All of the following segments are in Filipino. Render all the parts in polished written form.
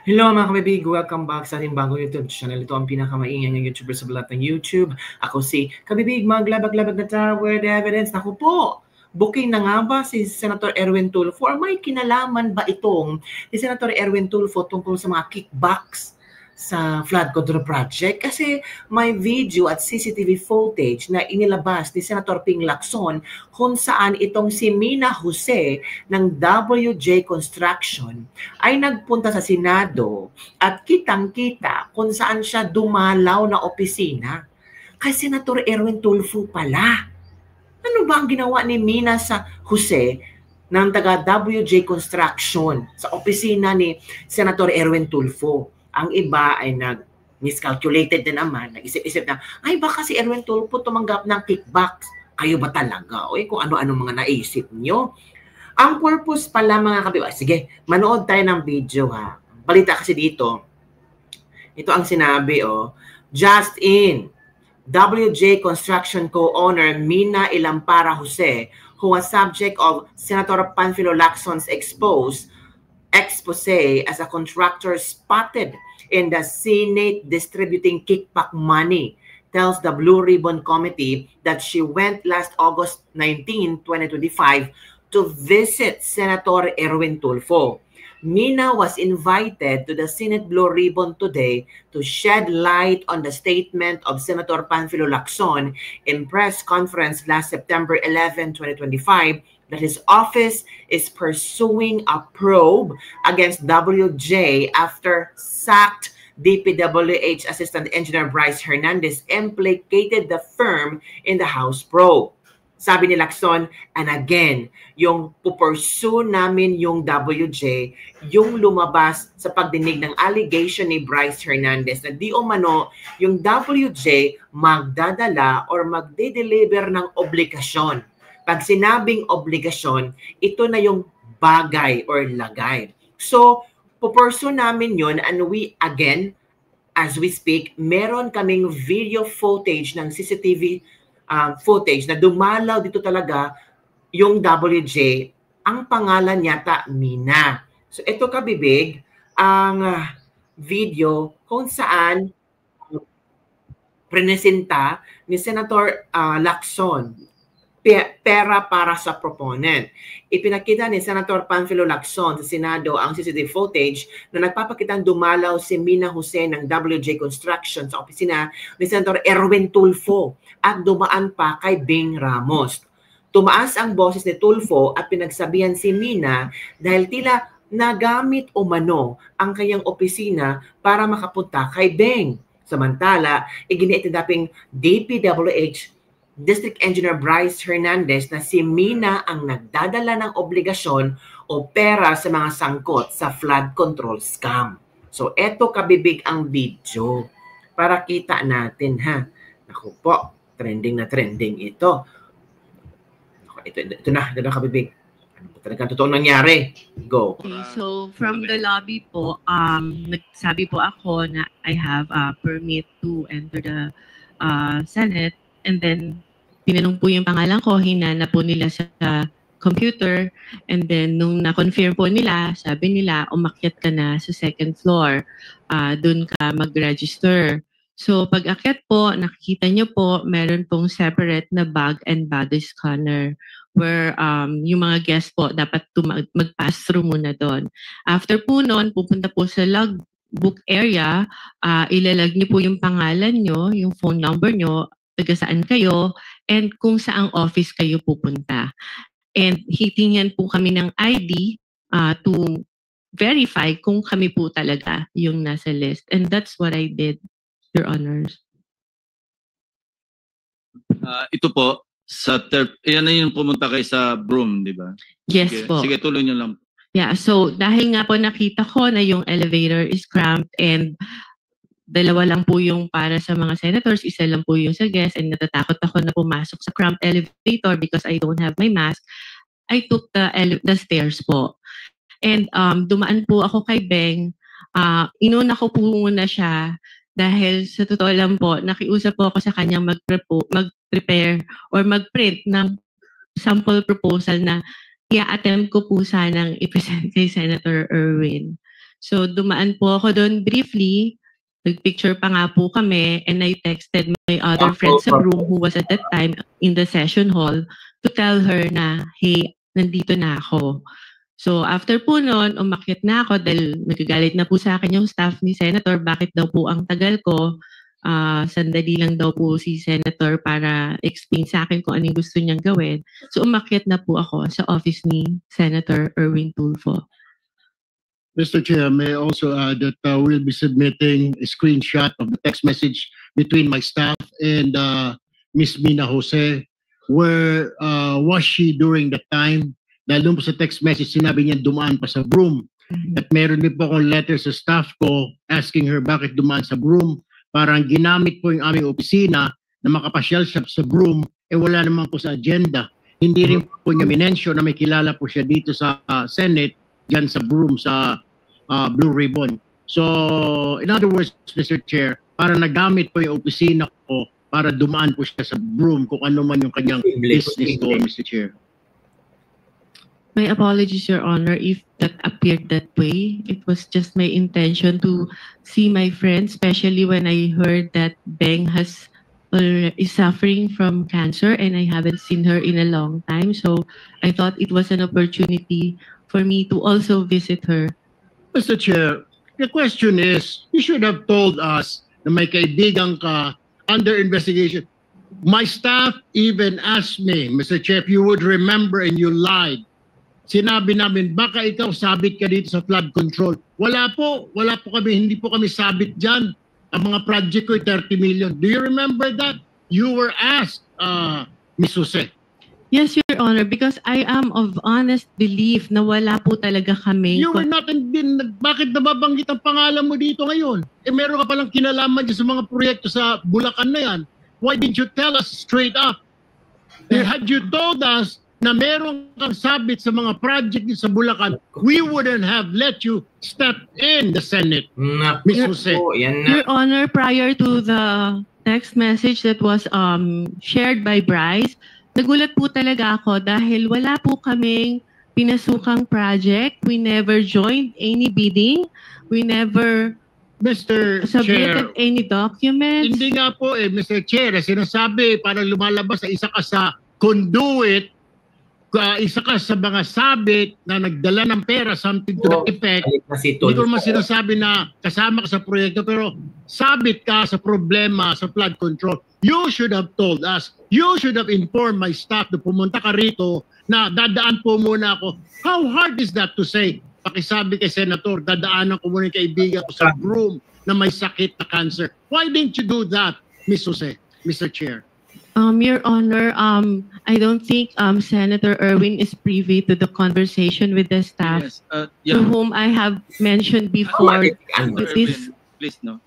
Hello mga kabibig! Welcome back sa ating bagong YouTube channel. Ito ang pinakamaingay ng YouTuber sa balat ng YouTube. Ako si Kabibig, maglabag-labag na tower evidence. Naku po! Booking na nga ba si Senator Erwin Tulfo? Or may kinalaman ba itong si Senator Erwin Tulfo tungkol sa mga kickbacks sa flood control project? Kasi may video at CCTV footage na inilabas ni Senator Ping Lacson kung saan itong si Mina Jose ng WJ Construction ay nagpunta sa Senado at kitang-kita kung saan siya dumalaw na opisina kay Senator Erwin Tulfo pala. Ano ba ang ginawa ni Mina sa Jose ng taga WJ Construction sa opisina ni Senator Erwin Tulfo? Ang iba ay miscalculated din naman, nag-isip-isip na, ay baka si Erwin Tulfo tumanggap ng kickbacks. Kayo ba talaga? O kung ano-ano mga naisip nyo. Ang purpose pala mga kabibig, sige, manood tayo ng video ha. Balita kasi dito, ito ang sinabi just in, WJ Construction co-owner Mina Ilampara Jose, who was subject of Senator Panfilo Lacson's expose as a contractor spotted in the Senate distributing kickback money, tells the Blue Ribbon Committee that she went last August 19, 2025 to visit Senator Erwin Tulfo. Mina was invited to the Senate Blue Ribbon today to shed light on the statement of Senator Panfilo Lacson in press conference last September 11, 2025 that his office is pursuing a probe against WJ after sacked DPWH Assistant Engineer Bryce Hernandez implicated the firm in the House probe. Sabi ni Lacson, and again, yung pupursue namin yung WJ, yung lumabas sa pagdinig ng allegation ni Bryce Hernandez na di umano yung WJ magdadala or magde-deliver ng obligasyon. Pag sinabing obligasyon, ito na yung bagay or lagay. So, pupursue namin yun and we, again, as we speak, meron kaming video footage ng CCTV footage na dumalaw dito talaga yung WJ, ang pangalan yata Mina. So ito kabibig, ang video kung saan presenta ni Senator Lacson pera para sa proponent. Ipinakita ni Senator Panfilo Lacson sa Senado ang CCTV footage na nagpapakitang dumalaw si Mina Jose ng WJ Construction sa opisina ni Senator Erwin Tulfo at dumaan pa kay Bing Ramos. Tumaas ang boses ni Tulfo at pinagsabihan si Mina dahil tila nagamit umano ang kanyang opisina para makapunta kay Bing. Samantala, iginiitindaping DPWH District Engineer Bryce Hernandez na si Mina ang nagdadala ng obligasyon o pera sa mga sangkot sa flood control scam. So, eto kabibig ang video para kita natin ha. Naku po, trending na trending ito. Ito na kabibig. Ano po talagang totoong nangyari? Go. Okay, so from the lobby po, nagsabi po ako na I have a permit to enter the Senate, and then pinanong po yung pangalan ko, hinanap po nila sa computer, and then nung na-confirm po nila, sabi nila, umakyat ka na sa second floor, dun ka mag-register. So pag akyat po, nakikita nyo po, meron pong separate na bag and body scanner where yung mga guests po dapat mag-pass through muna doon. After po noon, pupunta po sa logbook area, ilalag nyo po yung pangalan nyo, yung phone number nyo, taga saan kayo, and kung saang office kayo pupunta. And hitingnan po kami ng ID to verify kung kami po talaga yung nasa list. And that's what I did, Your Honors. Ito po, yan na yung pumunta kayo sa Broome, di ba? Yes sige, po. Sige, tuloy nyo lang. Yeah, so dahil nga po nakita ko na yung elevator is cramped and dalawa lang po yung para sa mga senators, isa lang po yung sa guests, and natatakot ako na pumasok sa cramped elevator because I don't have my mask. I took the stairs po. And dumaan po ako kay Beng. Inuna ko po muna siya dahil sa totoo lang po, nakiusap po ako sa kanyang mag-prepare or mag-print ng sample proposal na i-attempt ko po sanang i-present kay Senator Erwin. So dumaan po ako doon briefly, nagpicture pa nga po kami, and I texted my other friend sa room who was at that time in the session hall to tell her na, hey, nandito na ako. So after po noon, umakyat na ako dahil nagagalit na po sa akin yung staff ni Senator, bakit daw po ang tagal ko. Sandali lang daw po si Senator para explain sa akin kung anong gusto niyang gawin. So umakyat na po ako sa office ni Senator Erwin Tulfo. Mr. Chair, may I also add that we'll be submitting a screenshot of the text message between my staff and Ms. Mina Jose. Where was she during that time? Dahil doon po sa text message, sinabi niya dumaan pa sa broom. At meron din po akong letter sa staff ko asking her bakit dumaan sa broom. Parang ginamit po yung aming opisina na makapasyal siya sa broom, wala naman po sa agenda. Hindi rin po niya minensyon na may kilala po siya dito sa Senate, dyan sa broom, sa Blue Ribbon. So, in other words, Mr. Chair, para nagamit po yung opisina ko para dumaan po siya sa broom kung ano man yung kanyang business doon, Mr. Chair. My apologies, Your Honor, if that appeared that way. It was just my intention to see my friend, especially when I heard that Beng is suffering from cancer and I haven't seen her in a long time. So I thought it was an opportunity for me to also visit her. Mr. Chair, the question is, you should have told us na may kaibigan ka under investigation. My staff even asked me, Mr. Chair, if you would remember and you lied. Sinabi namin, baka ikaw sabit ka dito sa flood control. Wala po kami, hindi po kami sabit dyan. Ang mga project ko ay 30 million. Do you remember that? You were asked, Ms. Jose. Yes, Your Honor, because I am of honest belief na wala po talaga kami. You were not, bakit nababanggit ang pangalan mo dito ngayon? Meron ka palang kinalaman dyan sa mga proyekto sa Bulacan na yan. Why didn't you tell us straight up? Had you told us na meron kang sabit sa mga project sa Bulacan, we wouldn't have let you step in the Senate, Ms. Jose. Your Honor, prior to the text message that was shared by Bryce, nagulat po talaga ako dahil wala po kaming pinasukang project. We never joined any bidding. We never submitted any documents. Hindi nga po Mr. Chair, sinasabi parang lumalabas na isa ka sa conduit, isa ka sa mga sabit na nagdala ng pera, something to that effect. Hindi ko naman sinasabi na kasama ka sa proyekto, pero sabit ka sa problema sa flood control. You should have told us. You should have informed my staff na pumunta ka rito na dadaan po muna ako. How hard is that to say? Pakisabi kay Senator, dadaanan ko muna yung kaibigan ko sa room na may sakit na cancer. Why didn't you do that, Ms. Jose, Mr. Chair? Your Honor, I don't think Senator Erwin is privy to the conversation with the staff, Yes, to whom I have mentioned before. Please, no.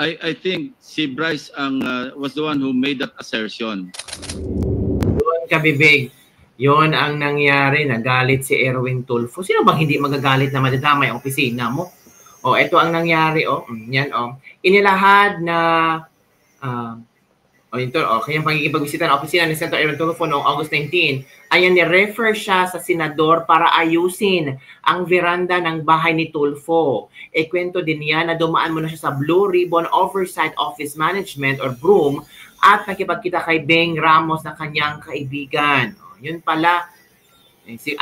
I think si Bryce was the one who made that assertion. Doon ka, Bibig. Yun ang nangyari, nagalit si Erwin Tulfo. Sino bang hindi magagalit na madadamay ang opisina mo? Ito ang nangyari, yan, inilahad na kanyang pagkikipagbisita ng opisina ni Senator Erwin Tulfo noong August 19. Ayan, ni-refer siya sa senador para ayusin ang veranda ng bahay ni Tulfo. Kwento din niya na dumaan muna siya sa Blue Ribbon Oversight Office Management or BROOM at nakipagkita kay Beng Ramos na kanyang kaibigan. Yun pala, si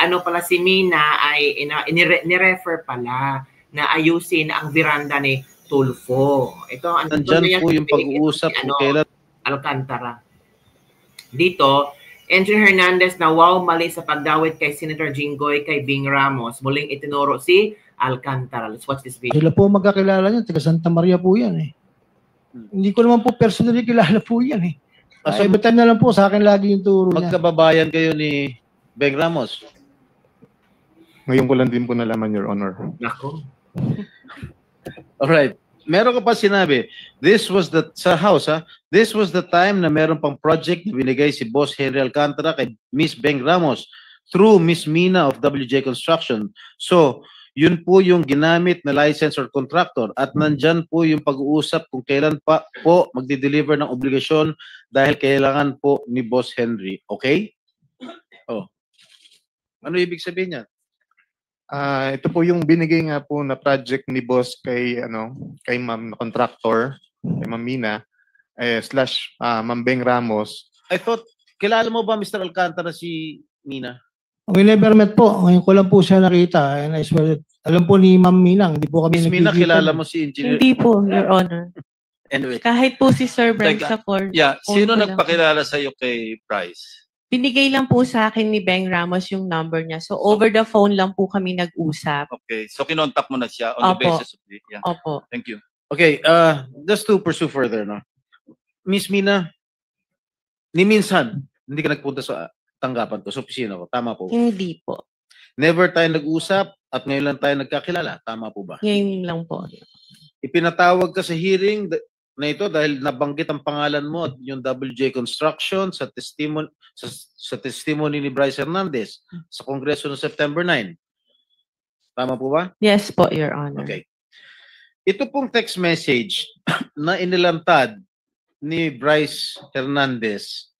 Mina ay ni-refer pala na ayusin ang veranda ni Tulfo. Ito, nandyan po yung pag-uusap kung kailan Alcantara. Dito, Engineer Hernandez na mali sa pagdawit kay Senator Jinggoy kay Beng Ramos. Muling itinuro si Alcantara. Let's watch this video. Sila po magkakilala niyan. Taga Santa Maria po yan Hindi ko naman po personally kilala po yan So, iba time na lang po sa akin lagi yung turo niya. Magkababayan kayo ni Beng Ramos? Ngayon ko lang din po nalaman, Your Honor. Nako. Alright. Meron ka pa sinabi, this was the, sa house this was the time na meron pang project na binigay si Boss Henry Alcantara kay Miss Beng Ramos through Miss Mina of WJ Construction. So, yun po yung ginamit na license or contractor at nandyan po yung pag-uusap kung kailan pa po magdi-deliver ng obligasyon dahil kailangan po ni Boss Henry. Okay? Ano ibig sabihin niya? Ito po yung binigay nga po na project ni boss kay kay Ma'am Contractor, kay Ma'am Mina, slash Ma'am Beng Ramos. I thought, kilala mo ba Mr. Alcantara si Mina? We never met po. Ngayon ko lang po siya nakita. And I swear, alam po ni Ma'am Minang, hindi po kami Miss Mina, kilala mo si Engineer? Hindi po, Your Honor. Anyway. Kahit po si Sir Bryce Teka, sa court. Yeah, sino ko lang. nagpakilala sa iyo kay Bryce? Binigay lang po sa akin ni Beng Ramos yung number niya. So over the phone lang po kami nag-usap. Okay, so kinontak mo na siya on the Opo. basis of the, yeah. Opo. Thank you. Okay, just to pursue further, no? Miss Mina, ni minsan, hindi ka nagpunta sa tanggapan ko, sa opisina ko. Tama po. Hindi po. Never tayo nag-usap at ngayon lang tayo nagkakilala. Tama po ba? Ngayon lang po. Ipinatawag ka sa hearing na ito dahil nabanggit ang pangalan mo at yung WJ Construction sa testimony ni Bryce Hernandez sa Kongreso noong September 9. Tama po ba? Yes po, Your Honor. Okay. Ito pong text message na inilantad ni Bryce Hernandez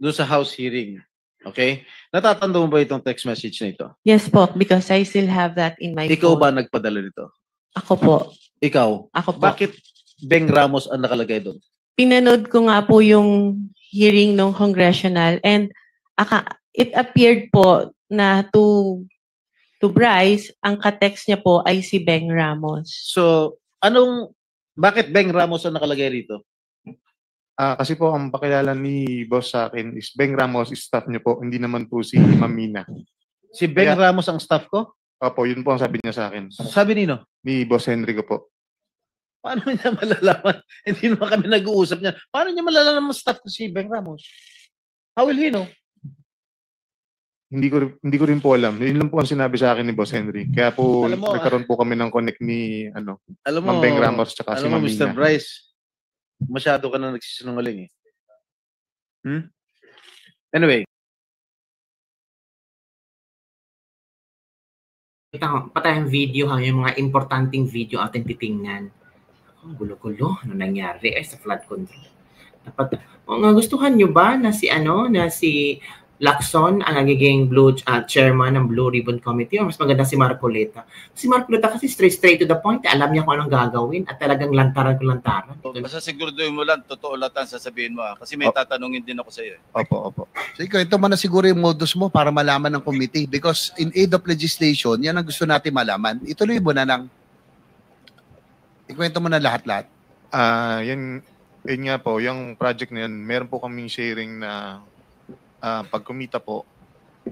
doon sa House hearing. Okay? Natatanda mo ba itong text message na ito? Yes po, because I still have that in my Ikaw phone. ba nagpadala nito? Ako po. Ikaw? Ako po. Bakit Beng Ramos ang nakalagay doon? Pinanood ko nga po yung hearing ng congressional and it appeared po na to Bryce, ang ka-text niya po ay si Beng Ramos. So, bakit Beng Ramos ang nakalagay rito? Kasi po ang pakilala ni boss sa akin is Beng Ramos is staff niyo po, hindi naman po si Ma'am Mina. Si Beng Ramos ang staff ko? Opo, yun po ang sabi niya sa akin. Sabi nino? Ni Boss Henry ko po. Paano niya malalaman? Hindi naman kami nag-uusap niya. Paano niya malalaman staff ko si Beng Ramos? How will he know? Hindi ko rin po alam. Yun lang po ang sinabi sa akin ni Boss Henry. Kaya po Alam mo, nagkaroon po kami ng connect ni Alam mo, Ma'am Beng Ramos tsaka si alam mo, Ma'am Mr. Mina. Bryce, masyado ka na nagsisinungaling eh. Anyway, Patayang video ha, yung mga importanteng video ating titingnan. Ang gulo-gulo, ano nangyari sa flood control? Dapat, gustuhan nyo ba na si Lacson ang nagiging chairman ng Blue Ribbon Committee, o mas maganda si Marcoleta? Si Marcoleta kasi straight to the point, alam niya kung anong gagawin at talagang lantaran. Basta siguraduhin mo lang, totoo lang ang sasabihin mo. Kasi may tatanungin din ako sa iyo. Opo. So ikaw, ito man na siguro yung modus mo para malaman ng committee because in aid of legislation, yan ang gusto natin malaman. Ituloy mo na lang. Ikwento mo na lahat-lahat. Yan nga po, yung project na yan, meron po kaming sharing na pag kumita po,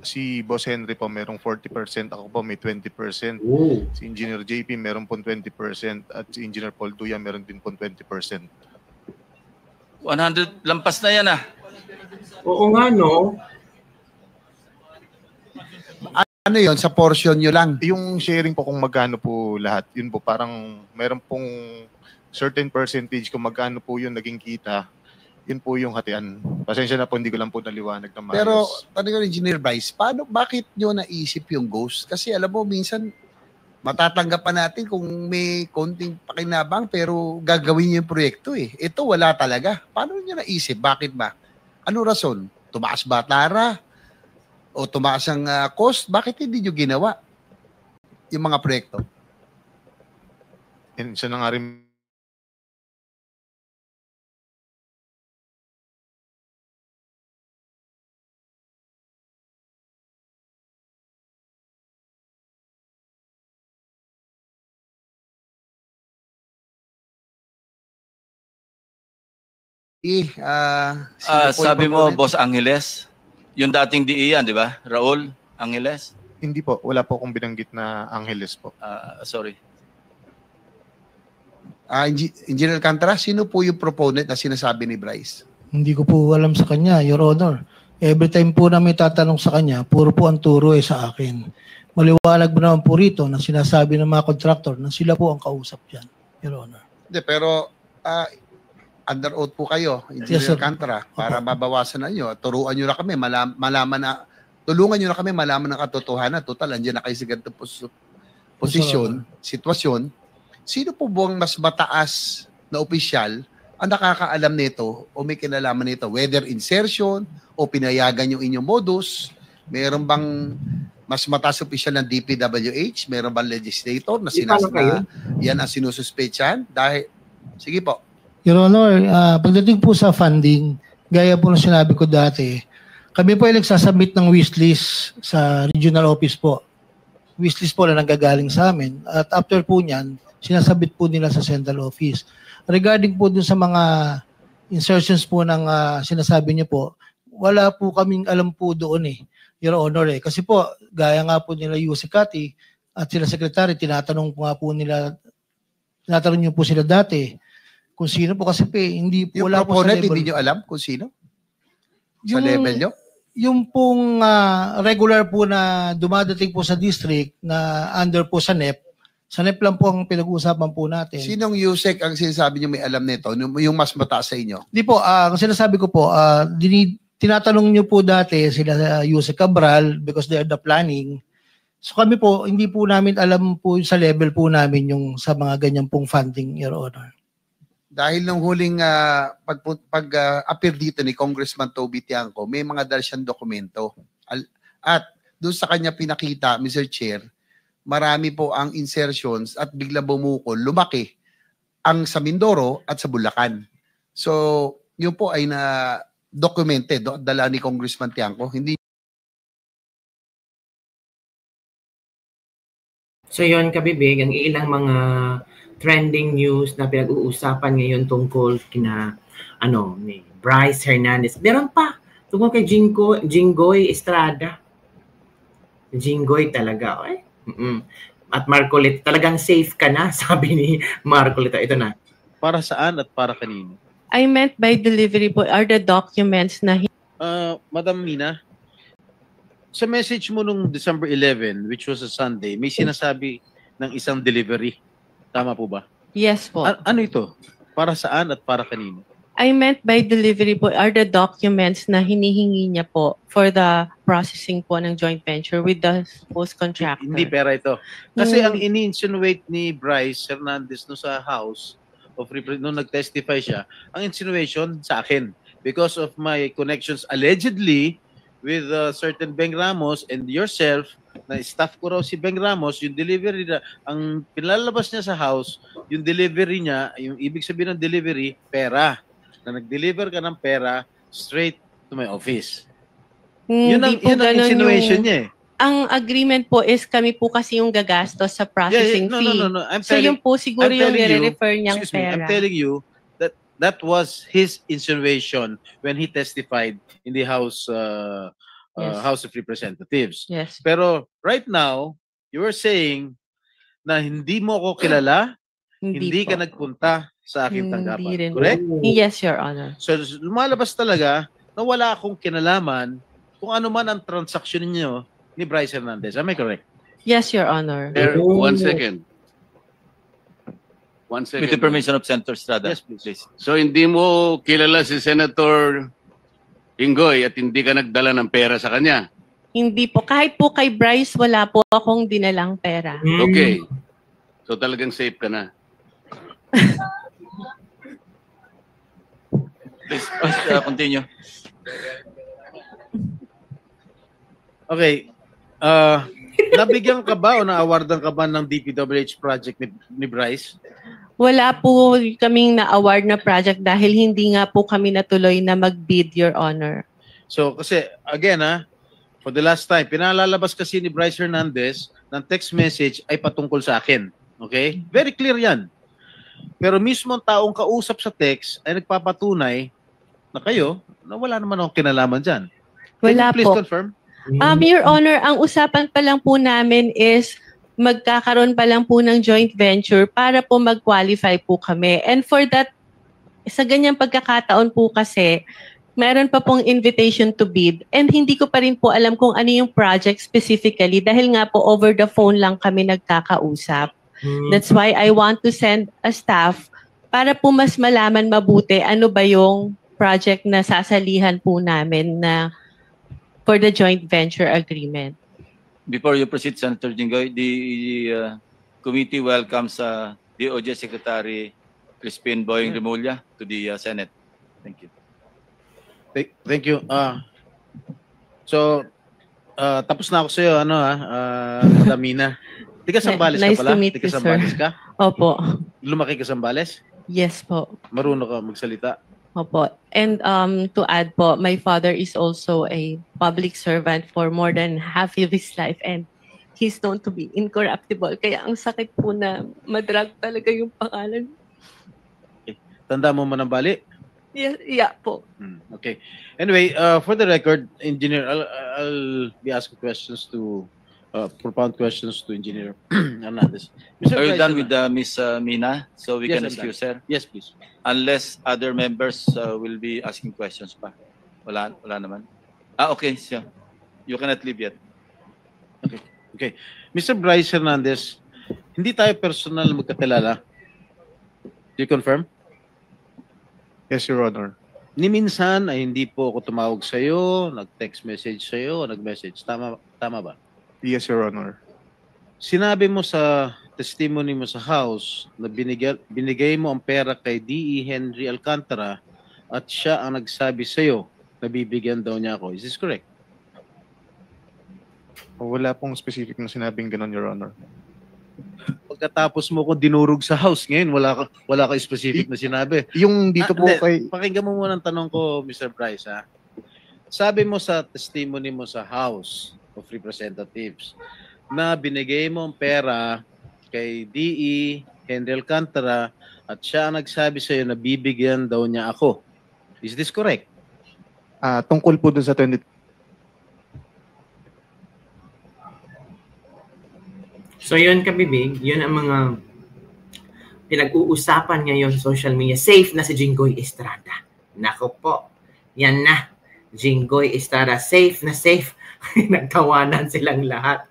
si Boss Henry po merong 40%, ako po may 20%. Oh. Si Engineer JP meron po 20% at si Engineer Paul Duya meron din po 20%. 100, lampas na yan ah. Oo nga, no? Ano yon sa portion nyo lang? Yung sharing po kung magkano po lahat, yun po parang meron pong certain percentage kung magkano po yun naging kita, yun po yung hatian. Pasensya na po, hindi ko lang po naliwanag na maayos. Pero, tanong ko, Engineer Bryce, bakit nyo naisip yung ghost? Kasi alam mo, minsan, matatanggap pa natin kung may konting pakinabang pero gagawin nyo yung proyekto eh. Ito, wala talaga. Paano nyo naisip? Bakit ba? Ano rason? Tumaas ba tara? O tumaas ang cost? Bakit hindi nyo ginawa yung mga proyekto? And siya na nga rin Sabi mo, Boss Angeles, yung dating DE yan, di ba? Raul Angeles? hindi po, wala po akong binanggit na Angeles po. Sorry. Engineer Alcantara, sino po yung proponent na sinasabi ni Bryce? Hindi ko po alam sa kanya, Your Honor. Every time po na may tatanong sa kanya, puro po ang turo sa akin. Maliwanag mo naman po rito na sinasabi ng mga contractor na sila po ang kausap dyan, Your Honor. Hindi, pero under oath po kayo, Engineer Alcantara, para mabawasan na nyo. Turuan nyo na kami, tulungan nyo na kami malaman ng katotohanan. Total, andyan na kayo sa ganitong posisyon, sitwasyon. Sino po buwang mas mataas na opisyal ang nakakaalam nito o may kinalaman nito? Whether insertion o pinayagan yung inyong modus, mayroon bang mas mataas opisyal ng DPWH, meron ba legislator na Di pa lang kayo? yan ang sinususpetsahan? Dahil, sige po. Your Honor, pagdating po sa funding, gaya po ng sinabi ko dati, kami po ay nagsasubmit ng wishlist sa regional office po. Wishlist po na nanggagaling sa amin. At after po niyan, sinasabit po nila sa central office. Regarding po dun sa mga insertions po ng sinasabi niyo po, wala po kaming alam po doon Your Honor Kasi po, gaya nga po nila Yusek Kati at sila Secretary, tinatanong niyo po sila dati kung sino po kasi hindi po Yung wala po sa proponent, level. hindi nyo alam kung sino? Sa level nyo? Yung pong regular po na dumadating po sa district na under po sa NEP, sa NEP lang po ang pinag-uusapan po natin. Sinong Yusek ang sinasabi nyo may alam nito? Yung mas mataas sa inyo? Di po, ang sinasabi ko po, tinatanong nyo po dati sila Yusek Cabral because they are the planning. So kami po, hindi po namin alam po sa level po namin yung sa mga ganyan pong funding, Your Honor. Dahil nung huling pag-appear dito ni Congressman Toby Tiangco, may mga dal siyang dokumento. At doon sa kanya pinakita, Mr. Chair, marami po ang insertions at bigla bumukol, lumaki ang sa Mindoro at sa Bulacan. So, yun po ay na-documented, dala ni Congressman Tiangco. Hindi. So yun, kabibig, ang ilang mga trending news na pinag-uusapan ngayon tungkol kina ni Bryce Hernandez. Meron pa tungkol kay Jinggoy Estrada. Jinggoy talaga. At Marcolita, talagang safe ka na, sabi ni Marcolita. Ito na. Para saan at para kanino? I meant by delivery po are the documents na Madam Mina, sa message mo nung December 11, which was a Sunday, may sinasabi ng isang delivery. Tama po ba? Yes po. Ano ito? Para saan at para kanino? I meant by delivery po are the documents na hinihingi niya po for the processing po ng joint venture with the host contractor. Hindi pera ito. Kasi ang ini-insinuate ni Bryce Hernandez no sa House of Representatives, nung nag-testify siya, ang insinuation sa akin because of my connections allegedly with certain Beng Ramos and yourself, na staff ko raw si Beng Ramos, yung delivery na, ang pinalabas niya sa House, yung delivery niya, yung ibig sabihin ng delivery, pera. Na nag-deliver ka ng pera straight to my office. Yun ang insinuation niya Ang agreement po is kami po kasi yung gagastos sa processing fee. No. So yun po siguro yung nire-refer niyang pera. I'm telling you that that was his insinuation when he testified in the House House of Representatives. Yes. Pero right now, you were saying na hindi mo ako kilala, hindi ka nagpunta sa aking tanggapan. Correct? Yes, Your Honor. So lumalabas talaga na wala akong kinalaman kung ano man ang transaksyon niyo ni Bryce Hernandez. Am I correct? Yes, Your Honor. One second. With the permission of Senator Estrada. Yes, please. So hindi mo kilala si Senator Jinggoy at hindi ka nagdala ng pera sa kanya? Hindi po. Kahit po kay Bryce, wala po akong dinalang pera. Okay. So talagang safe ka na. Please, continue. Okay. Nabigyan ka ba o na-awardan ka ba ng DPWH project ni Bryce? Wala po kaming na-award na project dahil hindi nga po kami natuloy na mag-bid, Your Honor. So, kasi, again for the last time, pinalalabas kasi ni Bryce Hernandez ng text message ay patungkol sa akin. Okay? Very clear yan. Pero mismo ang taong kausap sa text ay nagpapatunay na kayo, na wala naman akong kinalaman dyan. Wala Can you please po. confirm? Your Honor, ang usapan pa lang po namin is magkakaroon pa lang po ng joint venture para po mag-qualify po kami. And for that, sa ganyang pagkakataon po kasi, meron pa pong invitation to bid and hindi ko pa rin po alam kung ano yung project specifically dahil nga po over the phone lang kami nagkakausap. That's why I want to send a staff para po mas malaman mabuti ano ba yung project na sasalihan po namin na for the joint venture agreement. Before you proceed, Senator Jinggoy, the committee welcomes DOJ Secretary Crispin Boying Remulla to the Senate. Thank you. Thank you. So, Tapos na ako sa'yo, Damina. Tiga Sambales Nice ka pala? to meet Tiga you, sir. Sambales ka? Opo. Lumaki ka Sambales? Yes po. Marunong ka magsalita? Opo. And to add po, my father is also a public servant for more than half of his life and he's known to be incorruptible. Kaya ang sakit po na madrag talaga yung pangalan. Tanda mo Manambali? Yeah po. Okay. Anyway, for the record, Engineer, I'll be asking questions to propound questions to Engineer Hernandez. Are you Bryce, done with Miss Mina? So we Yes, can I'm excuse her? Yes, please. Unless other members will be asking questions pa. Wala naman. Okay. So you cannot leave yet. Okay. Mr. Bryce Hernandez, hindi tayo personal magkakilala. Do you confirm? Yes, Your Honor. Ni minsan ay hindi po ako tumawag sa iyo, nag-text message sa iyo, nag-message. Tama ba? Yes, Your Honor. Sinabi mo sa testimony mo sa house na binigay mo ang pera kay D.E. Henry Alcantara at siya ang nagsabi sa iyo na bibigyan daw niya ako. Is this correct? Wala pong specific na sinabing ganun, Your Honor. Pagkatapos mo ko dinurog sa house ngayon, wala ka specific na sinabi. Yung dito po kay... Pakinggan mo muna ang tanong ko, Mr. Bryce, ha? Sabi mo sa testimony mo sa House of Representatives na binigay mo ang pera kay D.E. Henry Alcantara at siya ang nagsabi sa iyo na bibigyan daw niya ako. Is this correct? Tungkol po dun sa 20... So yun kabibig, yun ang mga pinag-uusapan ngayon sa social media. Safe na si Jinggoy Estrada. Nako po, yan na. Jinggoy Estrada, safe na safe. Nagtawanan silang lahat.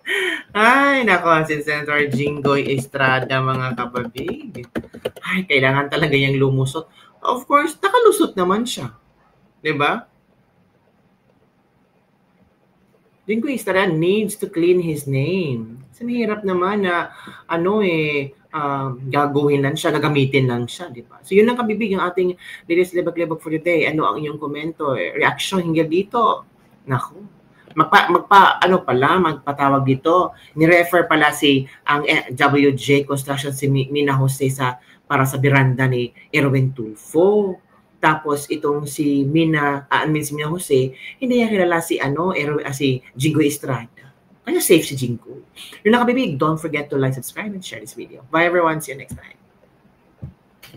Ay, nako, si Senator Jinggoy Estrada, mga kababig. Ay, kailangan talaga yung lumusot. Of course, nakalusot naman siya. Diba? Jinggoy Estrada needs to clean his name. Kasi mahirap naman na gagawin lang siya, gagamitin lang siya, di ba? So yun ang kabibig ang ating Ladies Lebag-Lebag for today. Ano ang inyong komento, reaction hinggil dito? Naku. Magpatawag dito. Ni-refer pala ang WJ Construction si Mina Jose para sa biranda ni Erwin Tulfo. Tapos itong si Mina Jose, hindi niya kilala si Jinggoy Estrada. Kaya safe si Jinggoy. Yun lang kabibig. Don't forget to like, subscribe, and share this video. Bye everyone. See you next time.